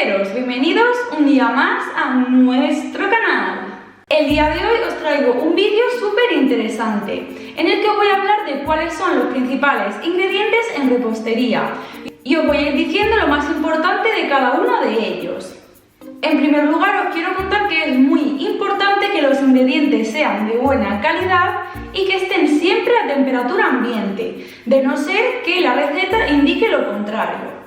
reposteros, bienvenidos un día más a nuestro canal. El día de hoy os traigo un vídeo súper interesante en el que os voy a hablar de cuáles son los principales ingredientes en repostería y os voy a ir diciendo lo más importante de cada uno de ellos. En primer lugar, os quiero contar que es muy importante que los ingredientes sean de buena calidad y que estén siempre a temperatura ambiente, de no ser que la receta indique lo contrario.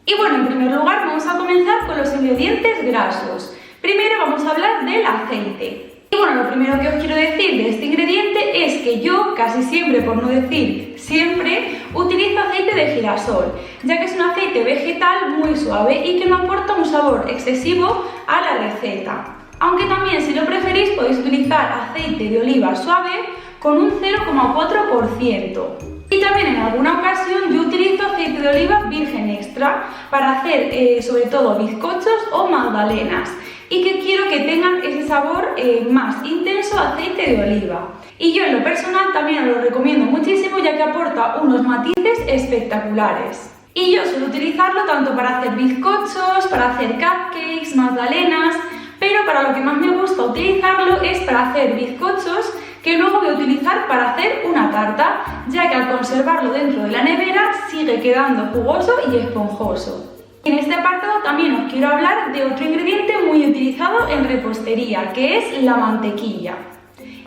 Y bueno, en primer lugar vamos a comenzar con los ingredientes grasos. Primero vamos a hablar del aceite. Y bueno, lo primero que os quiero decir de este ingrediente es que yo casi siempre, por no decir siempre, utilizo aceite de girasol, ya que es un aceite vegetal muy suave y que no aporta un sabor excesivo a la receta. Aunque también, si lo preferís, podéis utilizar aceite de oliva suave con un 0,4%. Y también en alguna ocasión yo utilizo aceite de oliva virgen extra para hacer sobre todo bizcochos o magdalenas y que quiero que tengan ese sabor más intenso a aceite de oliva. Y yo en lo personal también os lo recomiendo muchísimo, ya que aporta unos matices espectaculares. Y yo suelo utilizarlo tanto para hacer bizcochos, para hacer cupcakes, magdalenas, pero para lo que más me gusta utilizarlo es para hacer bizcochos que luego voy a utilizar para hacer una tarta, ya que al conservarlo dentro de la nevera sigue quedando jugoso y esponjoso. En este apartado también os quiero hablar de otro ingrediente muy utilizado en repostería, que es la mantequilla.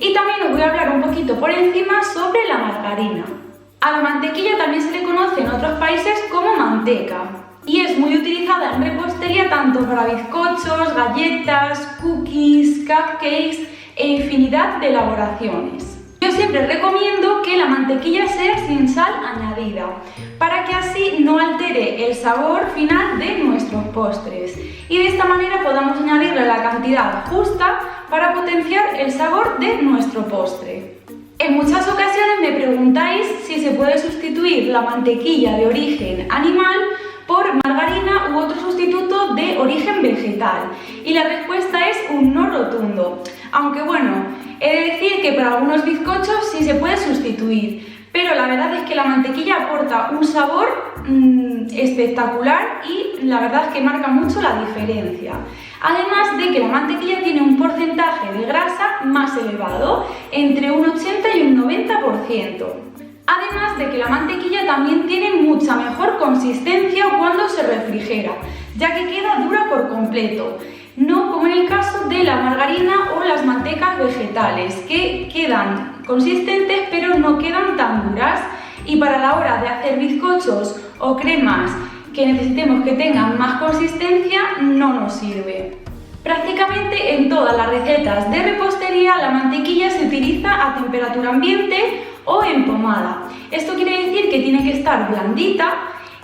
Y también os voy a hablar un poquito por encima sobre la margarina. A la mantequilla también se le conoce en otros países como manteca y es muy utilizada en repostería tanto para bizcochos, galletas, cookies, cupcakes e infinidad de elaboraciones. Yo siempre recomiendo que la mantequilla sea sin sal añadida, para que así no altere el sabor final de nuestros postres y de esta manera podamos añadirle la cantidad justa para potenciar el sabor de nuestro postre. En muchas ocasiones me preguntáis si se puede sustituir la mantequilla de origen animal por margarina u otro sustituto de origen vegetal, y la respuesta es un no rotundo. Aunque bueno, he de decir que para algunos bizcochos sí se puede sustituir, pero la verdad es que la mantequilla aporta un sabor espectacular y la verdad es que marca mucho la diferencia. Además de que la mantequilla tiene un porcentaje de grasa más elevado, entre un 80 y un 90%. Además de que la mantequilla también tiene mucha mejor consistencia cuando se refrigera, ya que queda dura por completo, no como en el caso de la margarina o las mantecas vegetales, que quedan consistentes pero no quedan tan duras, y para la hora de hacer bizcochos o cremas que necesitemos que tengan más consistencia no nos sirve. Prácticamente en todas las recetas de repostería la mantequilla se utiliza a temperatura ambiente o en pomada. Esto quiere decir que tiene que estar blandita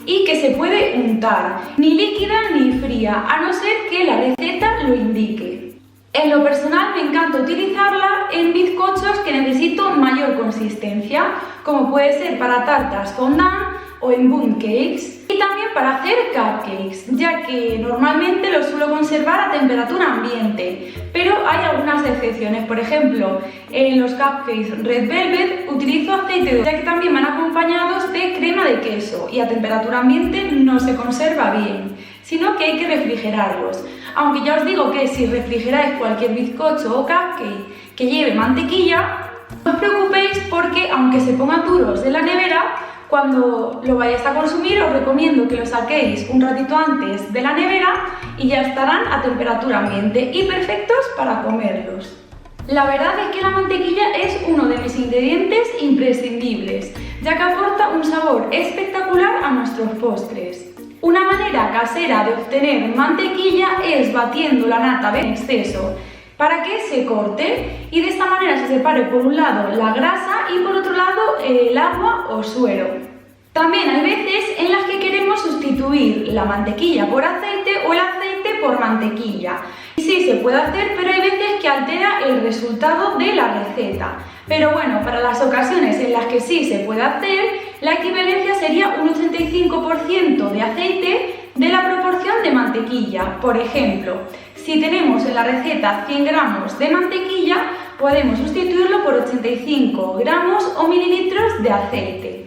y que se puede untar, ni líquida ni fría, a no ser que la receta lo indique. En lo personal me encanta utilizarla en bizcochos que necesito mayor consistencia, como puede ser para tartas fondant o en bundt cakes, y también para hacer cupcakes, ya que normalmente los suelo conservar a temperatura ambiente, pero hay algunas excepciones. Por ejemplo, en los cupcakes Red Velvet utilizo aceite, ya que también van acompañados de crema de queso y a temperatura ambiente no se conserva bien, sino que hay que refrigerarlos. Aunque ya os digo que si refrigeráis cualquier bizcocho o cupcake que lleve mantequilla, no os preocupéis porque aunque se pongan duros de la nevera, cuando lo vayáis a consumir os recomiendo que lo saquéis un ratito antes de la nevera y ya estarán a temperatura ambiente y perfectos para comerlos. La verdad es que la mantequilla es uno de mis ingredientes imprescindibles, ya que aporta un sabor espectacular a nuestros postres. Una manera casera de obtener mantequilla es batiendo la nata en exceso para que se corte y de esta manera se separe por un lado la grasa y por otro lado el agua o suero. También hay veces en las que queremos sustituir la mantequilla por aceite o el aceite por mantequilla. Y sí se puede hacer, pero hay veces que altera el resultado de la receta. Pero bueno, para las ocasiones en las que sí se puede hacer, la equivalencia sería un 85% de aceite de la proporción de mantequilla. Por ejemplo, si tenemos en la receta 100 gramos de mantequilla, podemos sustituirlo por 85 gramos o mililitros de aceite.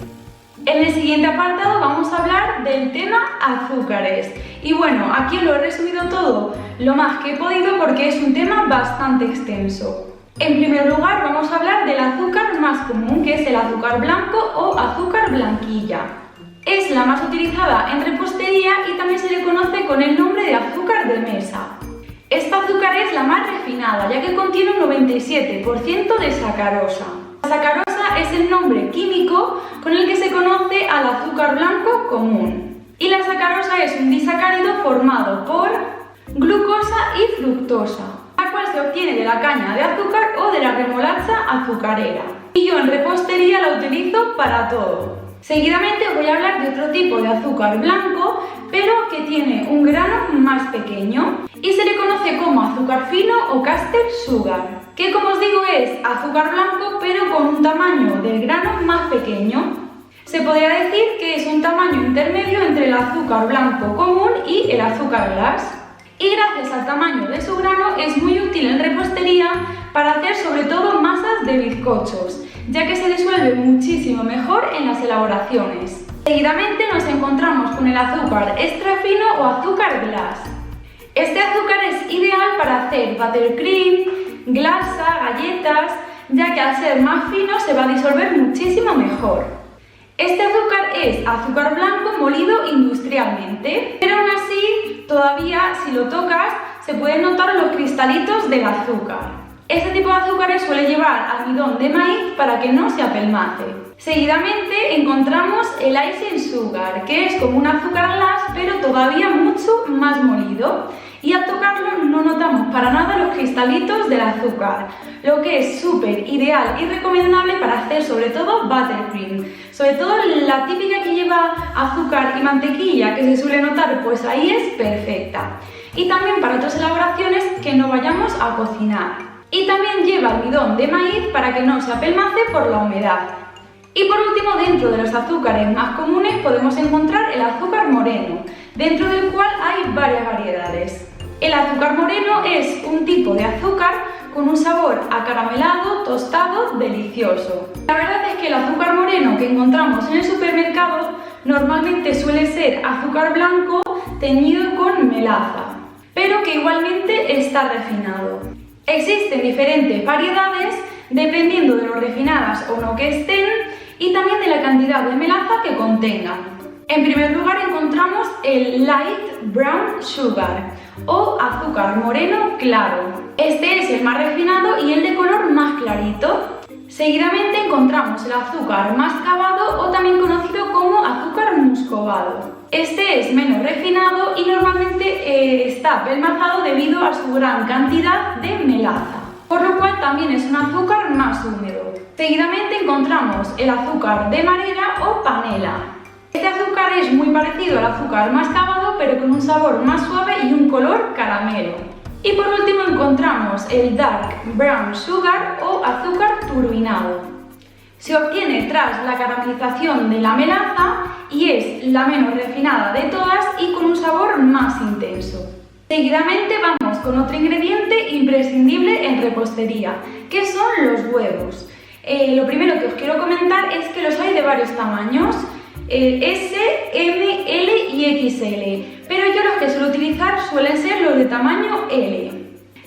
En el siguiente apartado vamos a hablar del tema azúcares. Y bueno, aquí os lo he resumido todo lo más que he podido porque es un tema bastante extenso. En primer lugar vamos a hablar del azúcar más común, que es el azúcar blanco o azúcar blanquilla. Es la más utilizada en repostería y también se le conoce con el nombre de azúcar de mesa. Esta azúcar es la más refinada, ya que contiene un 97% de sacarosa. La sacarosa es el nombre químico con el que se conoce al azúcar blanco común. Y la sacarosa es un disacárido formado por glucosa y fructosa, la cual se obtiene de la caña de azúcar o de la remolacha azucarera. Y yo en repostería la utilizo para todo. Seguidamente voy a hablar de otro tipo de azúcar blanco, pero que tiene un grano más pequeño y se le conoce como azúcar fino o caster sugar, que como os digo es azúcar blanco pero con un tamaño del grano más pequeño. Se podría decir que es un tamaño intermedio entre el azúcar blanco común y el azúcar glass. Y gracias al tamaño de su grano es muy útil en repostería para hacer sobre todo masas de bizcochos, ya que se disuelve muchísimo mejor en las elaboraciones. Seguidamente nos encontramos con el azúcar extra fino o azúcar glass. Este azúcar es ideal para hacer buttercream, glasa, galletas, ya que al ser más fino se va a disolver muchísimo mejor. Este azúcar es azúcar blanco molido industrialmente, pero aún así todavía si lo tocas se pueden notar los cristalitos del azúcar. Este tipo de azúcares suele llevar almidón de maíz para que no se apelmace. Seguidamente encontramos el icing sugar, que es como un azúcar glass pero todavía mucho más molido. Y al tocarlo no notamos para nada los cristalitos del azúcar, lo que es súper ideal y recomendable para hacer sobre todo buttercream. Sobre todo la típica que lleva azúcar y mantequilla, que se suele notar, pues ahí es perfecta. Y también para otras elaboraciones que no vayamos a cocinar. Y también lleva almidón de maíz para que no se apelmace por la humedad. Y por último, dentro de los azúcares más comunes podemos encontrar el azúcar moreno, dentro del cual hay varias variedades. El azúcar moreno es un tipo de azúcar con un sabor acaramelado, tostado, delicioso. La verdad es que el azúcar moreno que encontramos en el supermercado normalmente suele ser azúcar blanco teñido con melaza, pero que igualmente está refinado. Existen diferentes variedades dependiendo de lo refinadas o no que estén y también de la cantidad de melaza que contengan. En primer lugar encontramos el light brown sugar o azúcar moreno claro. Este es el más refinado y el de color más clarito. Seguidamente encontramos el azúcar mascabado o también conocido como azúcar muscovado. Este es menos refinado y normalmente está apelmazado debido a su gran cantidad de melaza, por lo cual también es un azúcar más húmedo. Seguidamente encontramos el azúcar de madera o panela. Este azúcar es muy parecido al azúcar mascabado pero con un sabor más suave y un color caramelo. Y por último encontramos el dark brown sugar o azúcar turbinado. Se obtiene tras la caramelización de la melaza y es la menos refinada de todas y con un sabor más intenso. Seguidamente vamos con otro ingrediente imprescindible en repostería, que son los huevos. Lo primero que os quiero comentar es que los hay de varios tamaños, S, M, L y XL, pero yo los que suelo utilizar suelen ser los de tamaño L.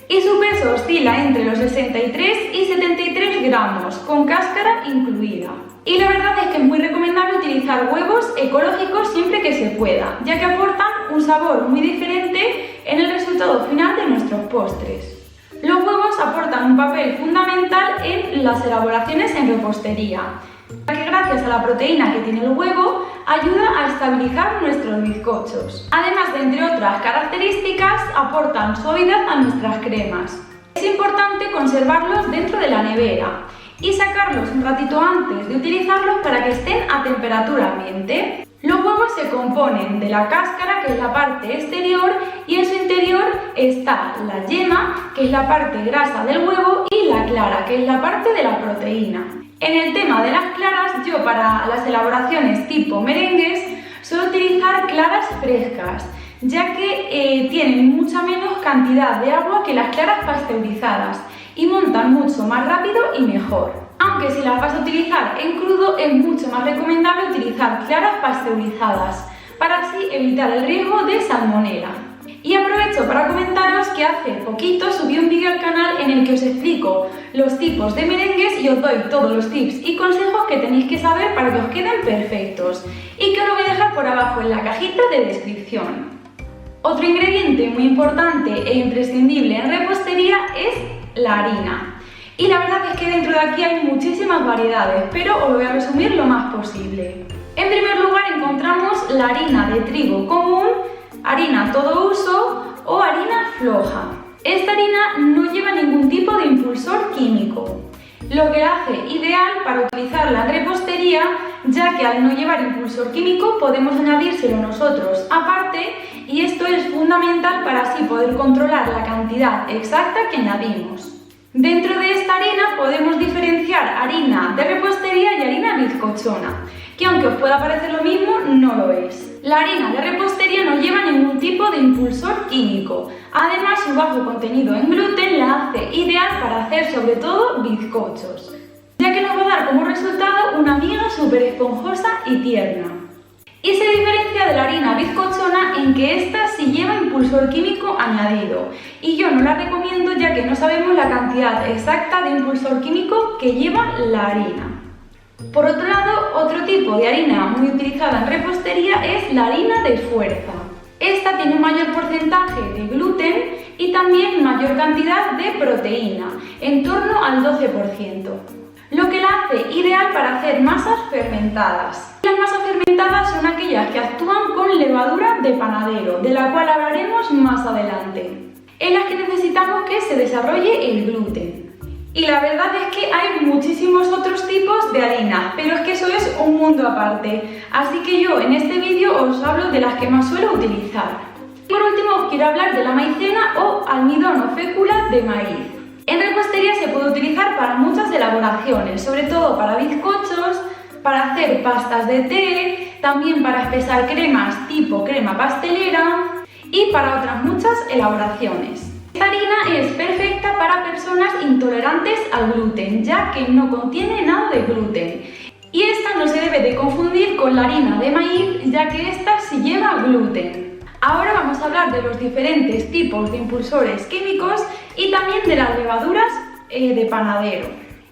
Y su peso oscila entre los 63 y 73 gramos, con cáscara incluida. Y la verdad es que es muy recomendable utilizar huevos ecológicos siempre que se pueda, ya que aportan un sabor muy diferente en el resultado final de nuestros postres. Los huevos aportan un papel fundamental en las elaboraciones en repostería, ya que gracias a la proteína que tiene el huevo ayuda a estabilizar nuestros bizcochos. Además de, entre otras características, aportan suavidad a nuestras cremas. Es importante conservarlos dentro de la nevera y sacarlos un ratito antes de utilizarlos para que estén a temperatura ambiente. Los huevos se componen de la cáscara, que es la parte exterior, y en su interior está la yema, que es la parte grasa del huevo, y la clara, que es la parte de la proteína. En el tema de las claras, yo para las elaboraciones tipo merengues suelo utilizar claras frescas, ya que tienen mucha menos cantidad de agua que las claras pasteurizadas y montan mucho más rápido y mejor. Aunque si las vas a utilizar en crudo es mucho más recomendable utilizar claras pasteurizadas para así evitar el riesgo de salmonela. Y aprovecho para comentaros que hace poquito subí un vídeo al canal en el que os explico los tipos de merengues y os doy todos los tips y consejos que tenéis que saber para que os queden perfectos y que os lo voy a dejar por abajo en la cajita de descripción. Otro ingrediente muy importante e imprescindible en repostería es la harina. Y la verdad es que dentro de aquí hay muchísimas variedades, pero os lo voy a resumir lo más posible. En primer lugar encontramos la harina de trigo común, harina todo uso o harina floja. Esta harina no lleva ningún tipo de impulsor químico, lo que la hace ideal para utilizarla en repostería, ya que al no llevar impulsor químico podemos añadírselo nosotros aparte y esto es fundamental para así poder controlar la cantidad exacta que añadimos. Dentro de esta harina podemos diferenciar harina de repostería y harina bizcochona, que aunque os pueda parecer lo mismo, no lo es. La harina de repostería no lleva ningún tipo de impulsor químico. Además, su bajo contenido en gluten la hace ideal para hacer sobre todo bizcochos, ya que nos va a dar como resultado una miga súper esponjosa y tierna. Y se diferencia de la harina bizcochona en que esta sí lleva impulsor químico añadido y yo no la recomiendo ya que no sabemos la cantidad exacta de impulsor químico que lleva la harina. Por otro lado, otro tipo de harina muy utilizada en repostería es la harina de fuerza. Esta tiene un mayor porcentaje de gluten y también mayor cantidad de proteína, en torno al 12%. Lo que la hace ideal para hacer masas fermentadas. Las masas fermentadas son aquellas que actúan con levadura de panadero, de la cual hablaremos más adelante, en las que necesitamos que se desarrolle el gluten. Y la verdad es que hay muchísimos otros tipos de harinas, pero es que eso es un mundo aparte, así que yo en este vídeo os hablo de las que más suelo utilizar. Por último os quiero hablar de la maicena o almidón o fécula de maíz. En repostería se puede utilizar para muchas elaboraciones, sobre todo para bizcochos, para hacer pastas de té, también para espesar cremas tipo crema pastelera y para otras muchas elaboraciones. Esta harina es perfecta para personas intolerantes al gluten, ya que no contiene nada de gluten. Y esta no se debe de confundir con la harina de maíz, ya que esta sí lleva gluten. Ahora vamos a hablar de los diferentes tipos de impulsores químicos y también de las levaduras de panadero.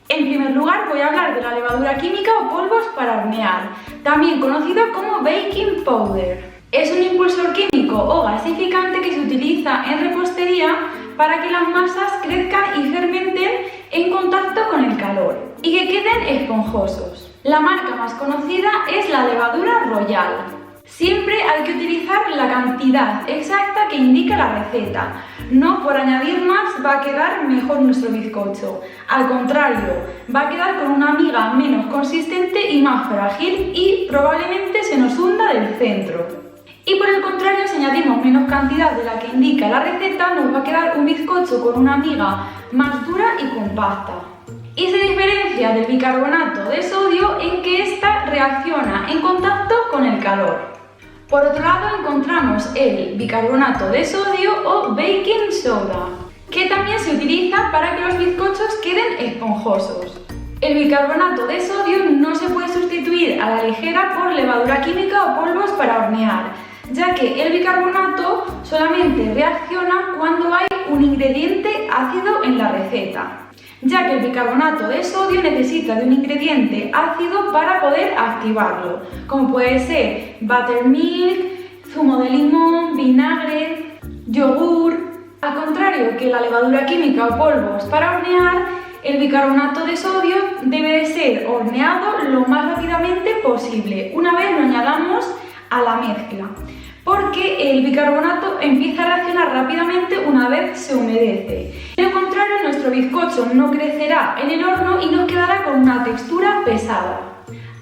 En primer lugar voy a hablar de la levadura química o polvos para hornear, también conocido como baking powder. Es un impulsor químico o gasificante que se utiliza en repostería para que las masas crezcan y fermenten en contacto con el calor y que queden esponjosos. La marca más conocida es la levadura Royal. Siempre hay que utilizar la cantidad exacta que indica la receta. No por añadir más va a quedar mejor nuestro bizcocho. Al contrario, va a quedar con una miga menos consistente y más frágil y probablemente se nos hunda del centro. Y por el contrario, si añadimos menos cantidad de la que indica la receta, nos va a quedar un bizcocho con una miga más dura y compacta. Y se diferencia del bicarbonato de sodio en que ésta reacciona en contacto con el calor. Por otro lado encontramos el bicarbonato de sodio o baking soda, que también se utiliza para que los bizcochos queden esponjosos. El bicarbonato de sodio no se puede sustituir a la ligera por levadura química o polvos para hornear, ya que el bicarbonato solamente reacciona cuando hay un ingrediente ácido en la receta, ya que el bicarbonato de sodio necesita de un ingrediente ácido para poder activarlo, como puede ser buttermilk, zumo de limón, vinagre, yogur. Al contrario que la levadura química o polvos para hornear, el bicarbonato de sodio debe de ser horneado lo más rápidamente posible, una vez lo añadamos a la mezcla, porque el bicarbonato empieza a reaccionar rápidamente una vez se humedece. De lo contrario, nuestro bizcocho no crecerá en el horno y nos quedará con una textura pesada.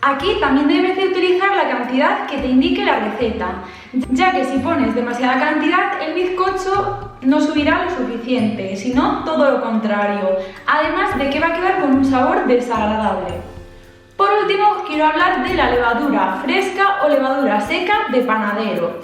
Aquí también debes de utilizar la cantidad que te indique la receta, ya que si pones demasiada cantidad el bizcocho no subirá lo suficiente, sino todo lo contrario, además de que va a quedar con un sabor desagradable. Por último, os quiero hablar de la levadura fresca o levadura seca de panadero.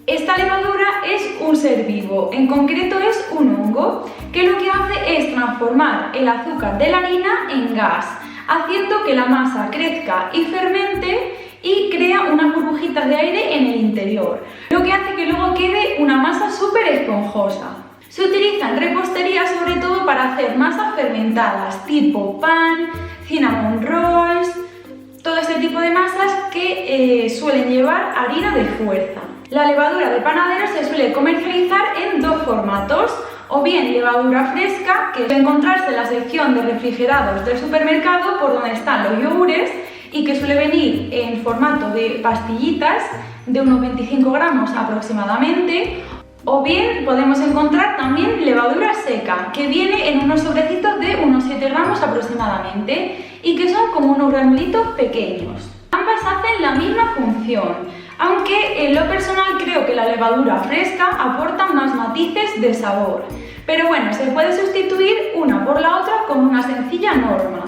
Esta levadura es un ser vivo, en concreto es un hongo, que lo que hace es transformar el azúcar de la harina en gas, haciendo que la masa crezca y fermente y crea unas burbujitas de aire en el interior, lo que hace que luego quede una masa súper esponjosa. Se utiliza en repostería sobre todo para hacer masas fermentadas, tipo pan, cinnamon rolls, todo este tipo de masas que suelen llevar harina de fuerza. La levadura de panadero se suele comercializar en dos formatos, o bien levadura fresca, que suele encontrarse en la sección de refrigerados del supermercado por donde están los yogures y que suele venir en formato de pastillitas de unos 25 gramos aproximadamente, o bien podemos encontrar también levadura seca, que viene en unos sobrecitos de unos 7 gramos aproximadamente y que son como unos granulitos pequeños. Ambas hacen la misma función, aunque en lo personal creo que la levadura fresca aporta más matices de sabor. Pero bueno, se puede sustituir una por la otra con una sencilla norma.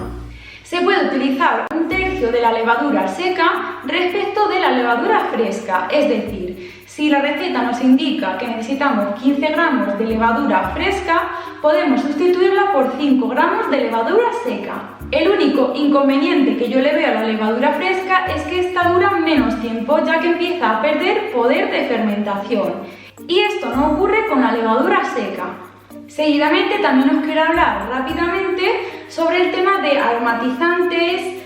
Se puede utilizar un tercio de la levadura seca respecto de la levadura fresca, es decir, si la receta nos indica que necesitamos 15 gramos de levadura fresca, podemos sustituirla por 5 gramos de levadura seca. El único inconveniente que yo le veo a la levadura fresca es que esta dura menos tiempo, ya que empieza a perder poder de fermentación. Y esto no ocurre con la levadura seca. Seguidamente también os quiero hablar rápidamente sobre el tema de aromatizantes,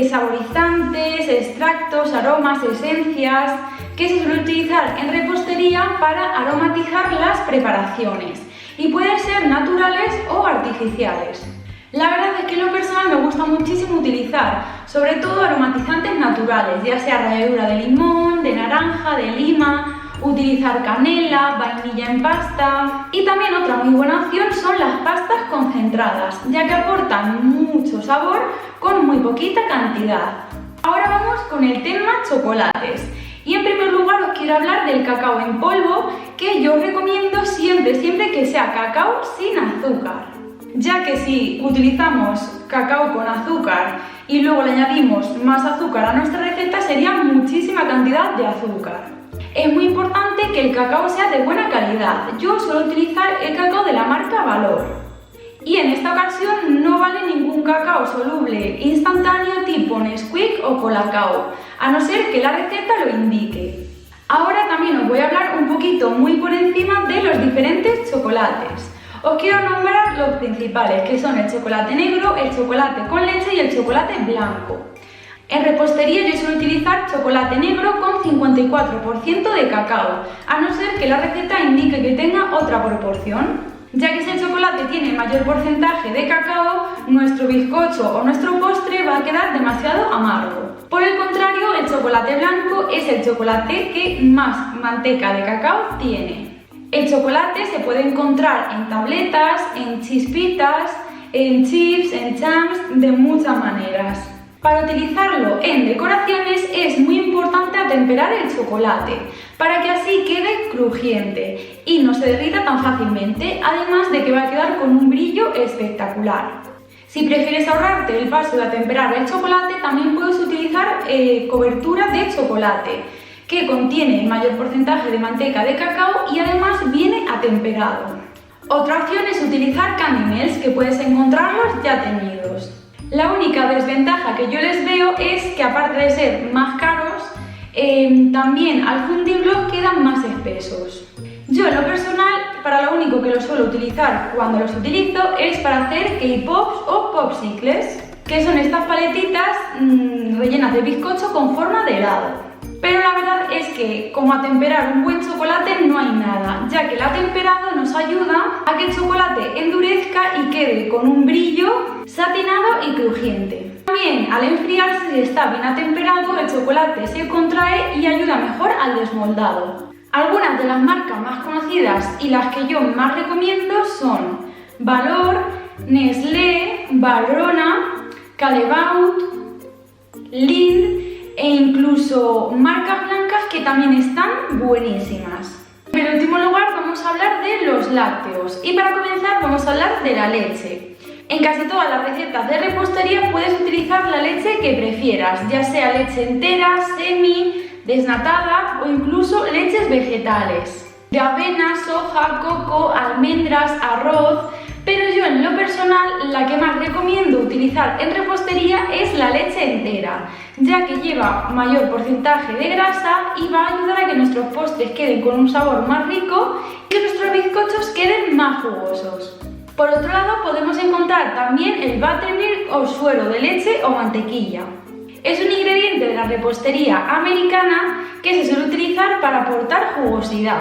saborizantes, extractos, aromas, esencias, que se suele utilizar en repostería para aromatizar las preparaciones y pueden ser naturales o artificiales. La verdad es que en lo personal me gusta muchísimo utilizar sobre todo aromatizantes naturales, ya sea ralladura de limón, de naranja, de lima, utilizar canela, vainilla en pasta. Y también otra muy buena opción son las pastas concentradas, ya que aportan mucho sabor con muy poquita cantidad. Ahora vamos con el tema chocolates. Y en primer lugar os quiero hablar del cacao en polvo, que yo recomiendo siempre que sea cacao sin azúcar, ya que si utilizamos cacao con azúcar y luego le añadimos más azúcar a nuestra receta sería muchísima cantidad de azúcar. Es muy importante que el cacao sea de buena calidad. Yo suelo utilizar el cacao de la marca Valor. Y en esta ocasión no vale ningún cacao soluble instantáneo tipo Nesquik o Colacao, a no ser que la receta lo indique. Ahora también os voy a hablar un poquito muy por encima de los diferentes chocolates. Os quiero nombrar los principales, que son el chocolate negro, el chocolate con leche y el chocolate blanco. En repostería yo suelo utilizar chocolate negro con 54% de cacao, a no ser que la receta indique que tenga otra proporción. Ya que si el chocolate tiene mayor porcentaje de cacao, nuestro bizcocho o nuestro postre va a quedar demasiado amargo. Por el contrario, el chocolate blanco es el chocolate que más manteca de cacao tiene. El chocolate se puede encontrar en tabletas, en chispitas, en chips, en jams, de muchas maneras. Para utilizarlo en decoraciones es muy importante atemperar el chocolate, para que así quede crujiente y no se derrita tan fácilmente, además de que va a quedar con un brillo espectacular. Si prefieres ahorrarte el paso de atemperar el chocolate, también puedes utilizar cobertura de chocolate, que contiene mayor porcentaje de manteca de cacao y además viene atemperado. Otra opción es utilizar candy melts, que puedes encontrarlos ya teñidos. La única desventaja que yo les veo es que aparte de ser más caros, también al fundirlos quedan más espesos. Yo en lo personal, para lo único que los suelo utilizar cuando los utilizo es para hacer K-Pops o popsicles, que son estas paletitas rellenas de bizcocho con forma de helado. Pero la verdad es que como atemperar un buen chocolate no hay nada, ya que el atemperado nos ayuda a que el chocolate endurezca y quede con un brillo satinado y crujiente. También al enfriarse, si está bien atemperado, el chocolate se contrae y ayuda mejor al desmoldado. Algunas de las marcas más conocidas y las que yo más recomiendo son Valor, Nestlé, Valrhona, Callebaut, Lindt e incluso marcas blancas que también están buenísimas. En último lugar vamos a hablar de los lácteos y para comenzar vamos a hablar de la leche. En casi todas las recetas de repostería puedes utilizar la leche que prefieras, ya sea leche entera, semi, desnatada o incluso leches vegetales. De avena, soja, coco, almendras, arroz, pero yo en lo personal la que más recomiendo utilizar en repostería es la leche entera, ya que lleva mayor porcentaje de grasa y va a ayudar a que nuestros postres queden con un sabor más rico y que nuestros bizcochos queden más jugosos. Por otro lado, podemos encontrar también el buttermilk o suero de leche o mantequilla. Es un ingrediente de la repostería americana que se suele utilizar para aportar jugosidad.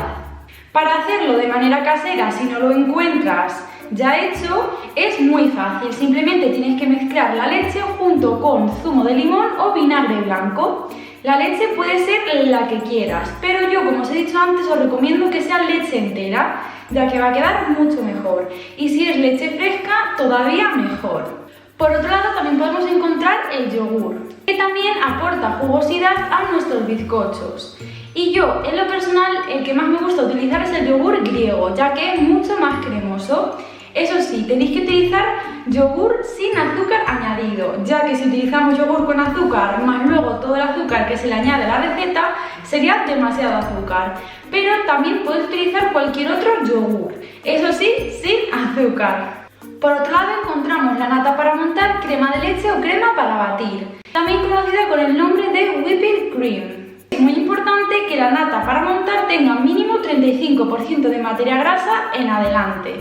Para hacerlo de manera casera, si no lo encuentras ya hecho, es muy fácil. Simplemente tienes que mezclar la leche junto con zumo de limón o vinagre blanco. La leche puede ser la que quieras, pero yo, como os he dicho antes, os recomiendo que sea leche entera, ya que va a quedar mucho mejor. Y si es leche fresca, todavía mejor. Por otro lado, también podemos encontrar el yogur, que también aporta jugosidad a nuestros bizcochos. Y yo, en lo personal, el que más me gusta utilizar es el yogur griego, ya que es mucho más cremoso. Eso sí, tenéis que utilizar yogur sin azúcar añadido, ya que si utilizamos yogur con azúcar, más luego todo el azúcar que se le añade a la receta, sería demasiado azúcar. Pero también puedes utilizar cualquier otro yogur, eso sí, sin azúcar. Por otro lado encontramos la nata para montar, crema de leche o crema para batir, también conocida con el nombre de whipped cream. Es muy importante que la nata para montar tenga mínimo 35% de materia grasa en adelante,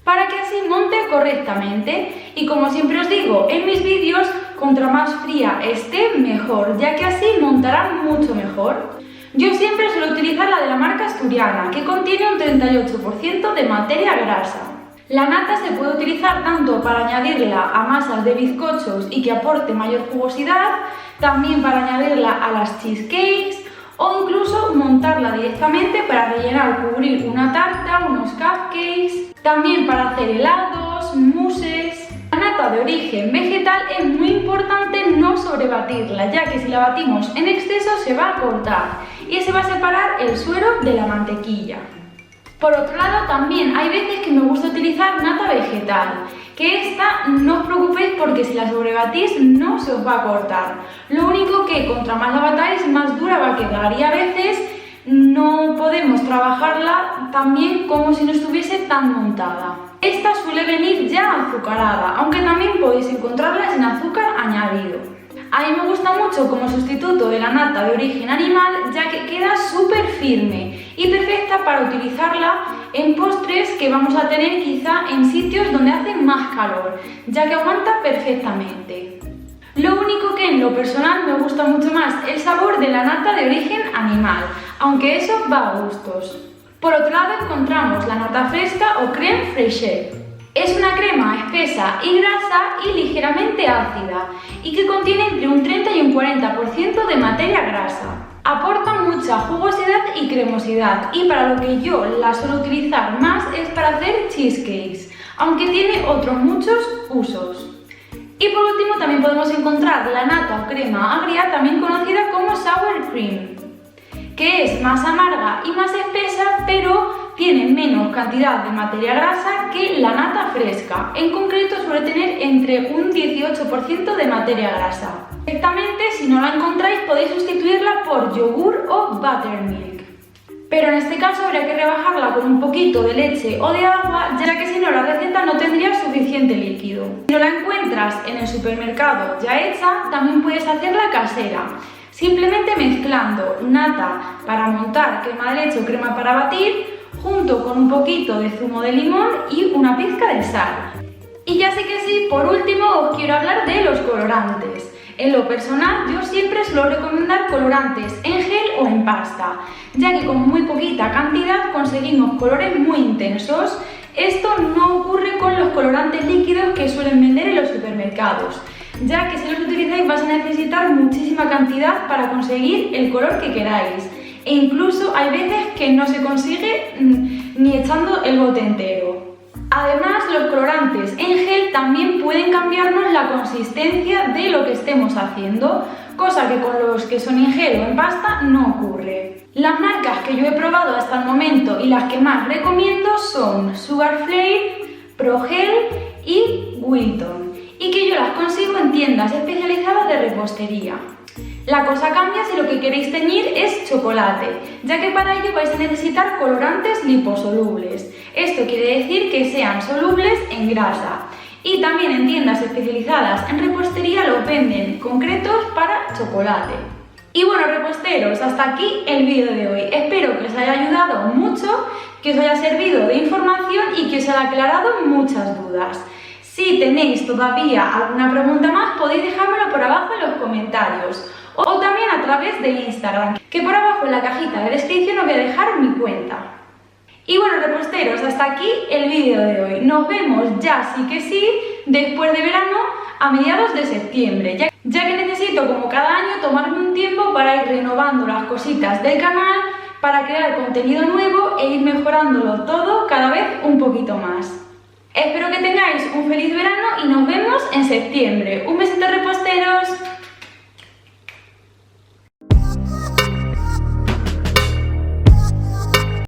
para que así monte correctamente. Y como siempre os digo en mis vídeos, contra más fría esté mejor, ya que así montará mucho mejor. Yo siempre suelo utilizar la de la marca asturiana, que contiene un 38% de materia grasa. La nata se puede utilizar tanto para añadirla a masas de bizcochos y que aporte mayor jugosidad, también para añadirla a las cheesecakes o incluso montarla directamente para rellenar o cubrir una tarta, unos cupcakes, también para hacer helados, mousses. La nata de origen vegetal es muy importante no sobrebatirla, ya que si la batimos en exceso se va a cortar y se va a separar el suero de la mantequilla. Por otro lado, también hay veces que me gusta utilizar nata vegetal, que esta no os preocupéis porque si la sobrebatís no se os va a cortar. Lo único que contra más la batáis, más dura va a quedar y a veces no podemos trabajarla tan bien como si no estuviese tan montada. Esta suele venir ya azucarada, aunque también podéis encontrarla sin azúcar añadido. A mí me gusta mucho como sustituto de la nata de origen animal, ya que queda súper firme y perfecta para utilizarla en postres que vamos a tener quizá en sitios donde hace más calor, ya que aguanta perfectamente. Lo único que en lo personal me gusta mucho más el sabor de la nata de origen animal, aunque eso va a gustos. Por otro lado encontramos la nata fresca o crème fraîche. Es una crema espesa y grasa y ligeramente ácida y que contiene entre un 30 y un 40% de materia grasa. Aporta mucha jugosidad y cremosidad y para lo que yo la suelo utilizar más es para hacer cheesecakes, aunque tiene otros muchos usos. Y por último también podemos encontrar la nata o crema agria, también conocida como sour cream, que es más amarga y más espesa, pero tiene menos cantidad de materia grasa que la nata fresca. En concreto suele tener entre un 18% de materia grasa. Directamente, si no la encontráis, podéis sustituirla por yogur o buttermilk. Pero en este caso habría que rebajarla con un poquito de leche o de agua, ya que si no la receta no tendría suficiente líquido. Si no la encuentras en el supermercado ya hecha, también puedes hacerla casera, simplemente mezclando nata para montar, crema de leche o crema para batir, junto con un poquito de zumo de limón y una pizca de sal. Y ya sé que sí, por último os quiero hablar de los colorantes. En lo personal, yo siempre suelo recomendar colorantes en gel o en pasta, ya que con muy poquita cantidad conseguimos colores muy intensos. Esto no ocurre con los colorantes líquidos que suelen vender en los supermercados, ya que si los utilizáis vais a necesitar muchísima cantidad para conseguir el color que queráis. E incluso hay veces que no se consigue ni echando el bote entero. Además, los colorantes en gel también pueden cambiarnos la consistencia de lo que estemos haciendo, cosa que con los que son en gel o en pasta no ocurre. Las marcas que yo he probado hasta el momento y las que más recomiendo son Sugarflare, ProGel y Wilton, y que yo las consigo en tiendas especializadas de repostería. La cosa cambia si lo que queréis teñir es chocolate, ya que para ello vais a necesitar colorantes liposolubles. Esto quiere decir que sean solubles en grasa. Y también en tiendas especializadas en repostería los venden concretos para chocolate. Y bueno, reposteros, hasta aquí el vídeo de hoy. Espero que os haya ayudado mucho, que os haya servido de información y que os haya aclarado muchas dudas. Si tenéis todavía alguna pregunta más, podéis dejármelo por abajo en los comentarios o también a través de Instagram, que por abajo en la cajita de descripción os voy a dejar mi cuenta. Y bueno, reposteros, hasta aquí el vídeo de hoy. Nos vemos ya sí que sí, después de verano, a mediados de septiembre, ya que necesito, como cada año, tomarme un tiempo para ir renovando las cositas del canal, para crear contenido nuevo e ir mejorándolo todo cada vez un poquito más. Espero que tengáis un feliz verano y nos vemos en septiembre. Un besito, reposteros.